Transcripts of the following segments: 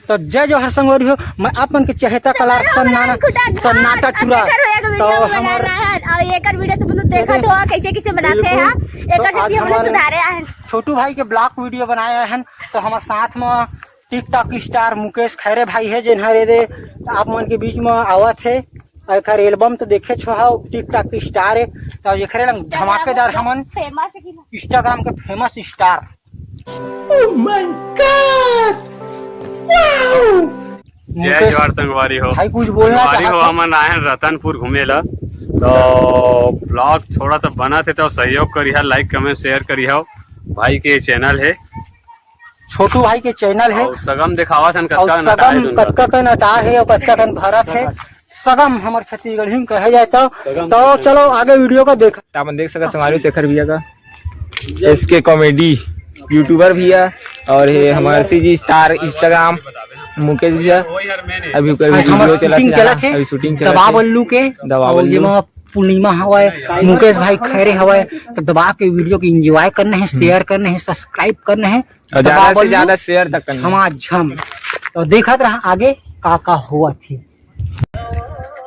तो जय जोहर संगवारी हो, मैं अपन के चहेता कलार सन्नाटा टूरा तो हमार एकर वीडियो तुम लोग देखा तो कैसे कैसे बनाते हैं एकर से हम लोग सुधारे हैं। छोटू भाई के ब्लॉग वीडियो बनाया है तो हमारे साथ में टिकटॉक स्टार मुकेश खैरे भाई है जिन्हरे दे आप मन के बीच में आवत है। एकर एल्बम तो देखे छो टिकटॉक स्टार है तो एकरे लंग धमाकेदार हमन इंस्टाग्राम के famous star. Oh my God जय जोहर संगवारी हो भाई कुछ बोलना हो। हमन आए रतनपुर घूमे ला तो ब्लॉग थोड़ा सा बना थे तो सहयोग करी है, लाइक कमेंट शेयर करी है। भाई के चैनल है छोटू भाई के चैनल है सगम दिखावा सन कत्का का नटा है और कत्का का भारत है सगम हमारे छत्तीसगढ़ ही कहे जाए तो चलो आगे वीडियो को देख आप देख सकते संगवारी शेखर भैया का इसके कॉमेडी यूट्यूबर भैया और ये हमारे सीजी स्टार इंस्टाग्राम मुकेश भैया अभी वीडियो चला थे अभी शूटिंग चला दबा बल्लू के पूर्णिमा हवाए मुकेश भाई खैरे हवाए तो दबा के वीडियो को एंजॉय करना है, शेयर करना है, सब्सक्राइब करना है और ज्यादा से ज्यादा शेयर तक करना हमारा झम तो देखत रहा आगे का हुआ थी।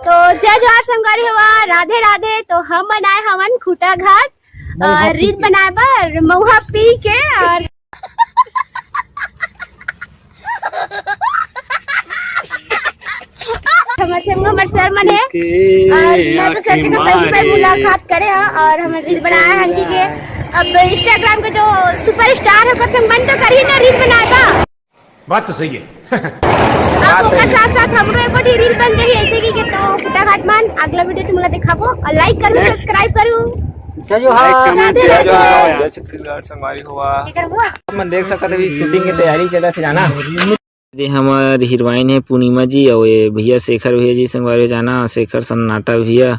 तो जय जोहर संगवारी हुआ राधे राधे। तो हम बनाए हवन खूटा घाट और रीत बनाए पर महुआ पी के और हमारे सर मन है और मैं तो सर का पहली बार मुलाकात करे हैं और हमें रील बनाया है के अब इंस्टाग्राम के जो सुपरस्टार है पर मन तो कर ही ना रील बनाता बात तो सही है। आप ओकर साथ साथ हमरो एक बार रील बन जाई ऐसे की के तो खुटा घाट मान अगला वीडियो तुमला दिखाबो और लाइक करू सब्सक्राइब करू। जय जोहर छत्तीसगढ़ संगवारी हुआ अपन देख सकते अभी शूटिंग की तैयारी चला थे जाना हमार हीरोइन है पूर्णिमा जी और ये भैया शेखर भैया जी संगवारी जाना शेखर सन्नाटा भैया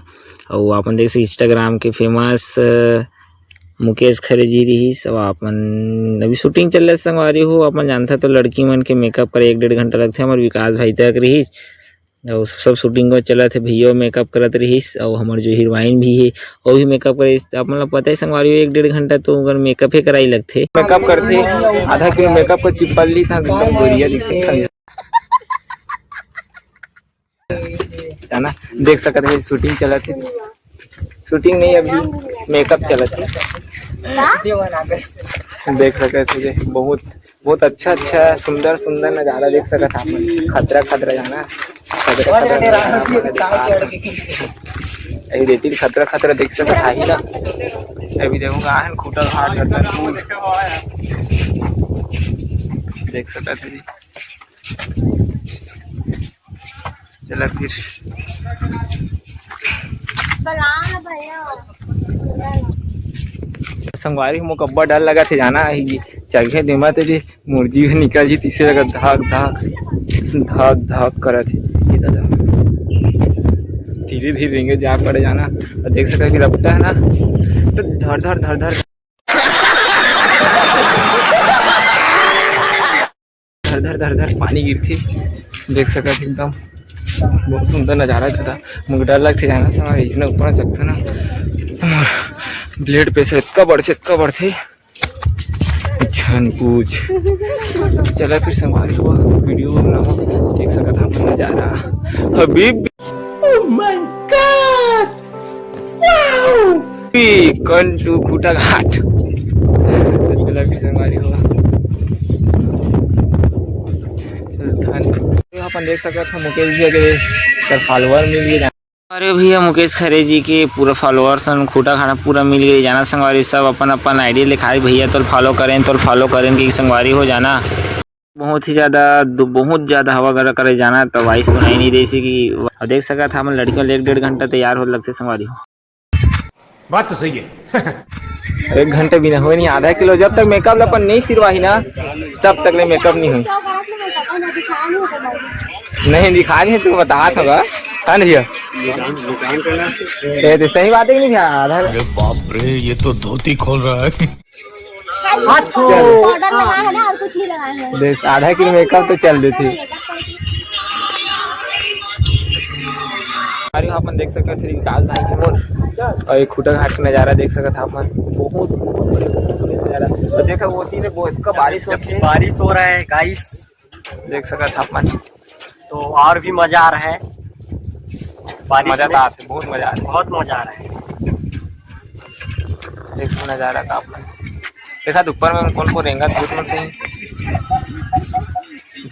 और अपन देख इंस्टाग्राम के फेमस मुकेश खरे जी रही सब अपन अभी शूटिंग चल रहा संगवारी हो। अपन जानता तो लड़की मन के मेकअप करे 1-1.5 घंटा लगते हमारे विकास भाई तक रही और सब शूटिंग को चला थे भैया मेकअप करत रही और हमारे जो हीरोइन भी है वो भी मेकअप करे अपन लोग पता है संगवारी 1-1.5 घंटा तो अगर मेकअप ही कराई लगते मेकअप करते आधा किलो मेकअप को चिपल ली था एकदम गोरिया दिखते ना देख सकते हैं शूटिंग चला थे शूटिंग नहीं अभी मेकअप चला थे देख सकते थे बहुत बहुत अच्छा सुंदर नज़ारा देख सकते आप खतरा जाना रेती खतरा देख सकते था ही ना अभी देखूंगा आहन खूटा घाट देख सकते थे चला फिर संगवारी मोक अब्बा डर लगा थे जाना चलखे देमा थे जी मुर्जी निकल जी तीसरे लगा धाक करा थे धीरे रेंगे जा पड़े जाना और देख सका कि रखता है ना तो धर पानी गिरती देख सका एकदम बहुत सुंदर नज़ारा था मुझे डर लगते जाना सर इसने ऊपर सकता ना ब्लेड पे से इतना बढ़ते अच्छा नहीं पूछ चला फिर संगवारी हुआ वीडियो बनाओ देख सका था अपन नज़ारा हबीब कंटू खूटा घाट चला फिर संगवारी हुआ अपन देख सकते थे मुकेश जी के फॉलोअर मिल गए अरे भैया मुकेश खरे जी के पूरा फॉलोअर्स खूटा खाना पूरा मिल गई जाना संगवारी सब अपन आईडी लिखाए भैया तो फॉलो करें कि संगवारी हो जाना बहुत ज़्यादा हवा गर्म करे जाना तो वाइस सुनाई नहीं रही कि देख सका था हम लड़कियों 1-1.5 घंटा तैयार हो लगते संगवारी हो बात तो सही है। 1 घंटे भी ना हो नहीं आधा किलो जब तक मेकअप अपन नहीं सिरवाही ना तब तक मेकअप नहीं हुई नहीं दिखा नहीं तू बता होगा है ना भैया तो सही बात है नहीं भैया आधा बाप रे ये तो धोती खोल रहा है देख आधा किलो मेकअप तो चल रही थी अपन देख सकते थे विकास भाई के मोर और एक खूटा घाट का नज़ारा देख सकते था अपन बहुत नज़ारा तो देखा वो चीज़ में बहुत बारिश हो रहा है गाइस देख सकत अपन तो और भी मजा आ रहा है बारिश मजा में। तो आते बहुत मजा आता बहुत मजा आ रहा है। देखो नजारा का अपन देखा ऊपर में कौन कौन रेंगा भूत में से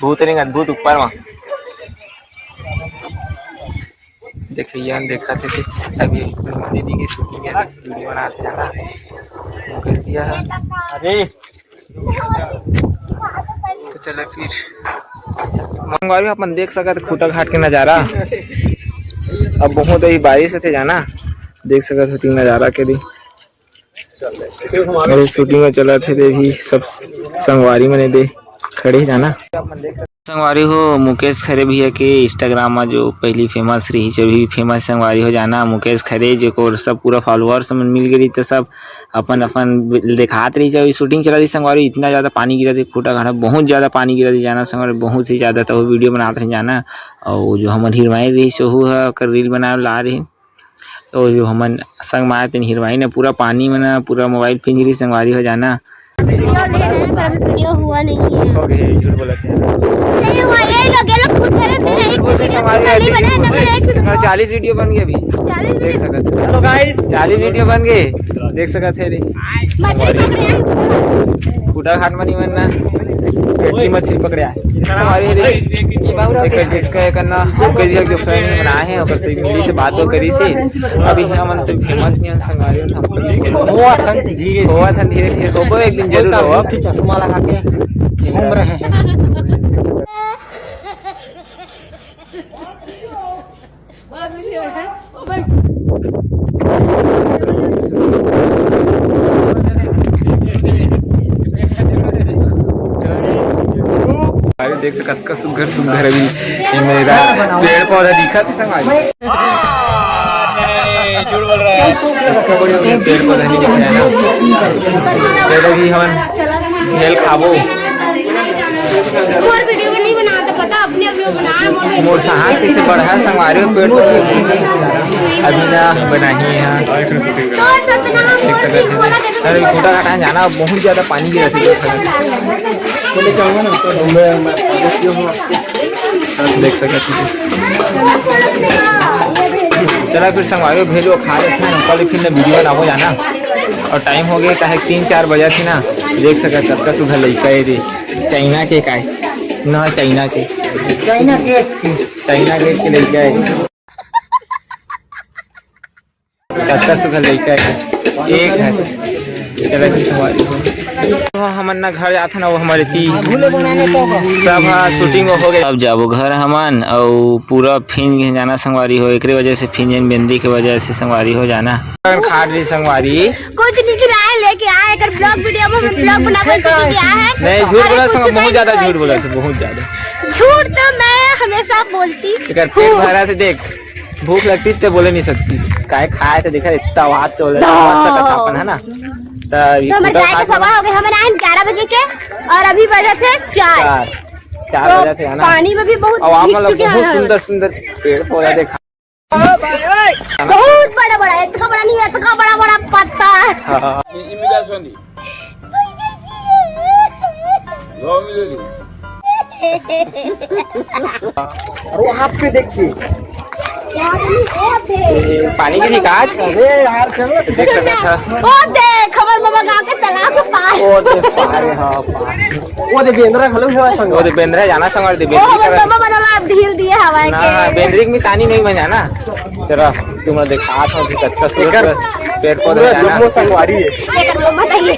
भूत रेंगा भूत ऊपर में देखिए देखा थे अभी दीदी की शूटिंग है वीडियो बनाते जाना कर दिया है अरे तो चलो फिर मंगवारी अपन देख सकते खूटा घाट के नज़ारा अब बहुत ही बारिश से जाना देख सकते होती नज़ारा के दी मेरी शूटिंग में चला थे दे भी सब संगवारी में दे खड़े ही जाना संगवारी हो मुकेश खरे भैया के इंस्टाग्राम में जो पहली फेमस रही जो भी फेमस संगवारी हो जाना मुकेश खरे जो को सब पूरा फॉलोअर्स में मिल गई तो सब अपन अपन दिखात रही जब शूटिंग चला रही संगवारी इतना ज़्यादा पानी गिरा थी खूटा घाटा बहुत ज़्यादा पानी गिरा थी जाना संगवारी बहुत ही ज़्यादा तो वीडियो बनाते रहे जाना और जो हमारे हीरोइन रही सोहू है कर रील बना ला रही तो जो हम संग माए तीन हीरोइन ने पूरा पानी में ना पूरा मोबाइल फिंज रही संगवारी हो जाना वीडियो ले रहे हैं पर अभी वीडियो हुआ नहीं है। ओके झूठ बोला थे नहीं हुआ ये लोग खुद करे फिर एक वीडियो खाली बना ना फिर एक 40 वीडियो बन गए अभी 40 देख सकते हेलो गाइस 40 वीडियो बन गए देख सकते थे मछली पकड़े हैं। खूटा घाट में नहीं बनना पेटी मछली पकड़े हमारे करना जो फ्रेंड बनाए हैं और से मिली से बात करी से अभी हम तो फेमस नहीं संगारी हुआ था धीरे धीरे होगा एक दिन जरूर होगा चश्मा लगा के घूम रहे हैं। देख सकत का सुघर सुघर अभी मेरा पेड़ पौधा दिखा था संगारी झूठ बोल रहा है। पेड़ पौधा नहीं दिख रहा है ना चलो भी हम हेल खाबो और वीडियो नहीं बनाते पता अपने अपने बनाए मोर साहस कैसे बढ़ा संगवारी पेड़ पौधे अभी ना बनाही है देख सकते हैं अरे खूटा घाटा जाना बहुत ज्यादा पानी गिरा थी देख सकते चला फिर संगवारी भेजो खा लेते हैं कल फिर ना वीडियो ना हो जाना और टाइम हो गया काहे 3-4 बजे थी ना देख सकते कब का सुधा लड़का है रे चाइना के का ना चाइना के लड़का है कब का सुधा लड़का है एक है चला हमन ना घर जाते ना वो हमारे थी सब शूटिंग हो गया अब जाबो घर हमन और पूरा फिन जाना संगवारी हो एक वजह से फिन बेंदी के वजह से संगवारी हो जाना खाट रही संगवारी कुछ नहीं खिलाए लेके आए कर ब्लॉग वीडियो में ब्लॉग बना के आया है। नहीं झूठ बोला बहुत ज्यादा झूठ बोला बहुत ज्यादा झूठ तो मैं हमेशा बोलती पेट भरा थे देख भूख लगती तो बोले नहीं सकती काय खाए थे देखा इतना आवाज चल रहा है ना तो हमारे जाए का समय हो गया हमें आए 11 बजे के और अभी बजे थे 4 बजे थे ना पानी में भी बहुत बहुत सुंदर सुंदर पेड़ पौधा देखा बहुत बड़ा बड़ा इतना बड़ा नहीं इतना बड़ा बड़ा पत्ता और वहाँ पे देखिए पानी की काज अरे यार चलो देख सकता था ओ देख खबर बाबा गांव के तालाब के पार वो दे बेंद्रा खलो है संग वो बेंद्रा जाना संग दे ओ हमर बाबा बनला ढील दिए हवाए ना के बेंद्रिक में पानी नहीं बन जाना चलो तुम देखा था कि कच्चा पेड़ पौधा संगवारी है बताइए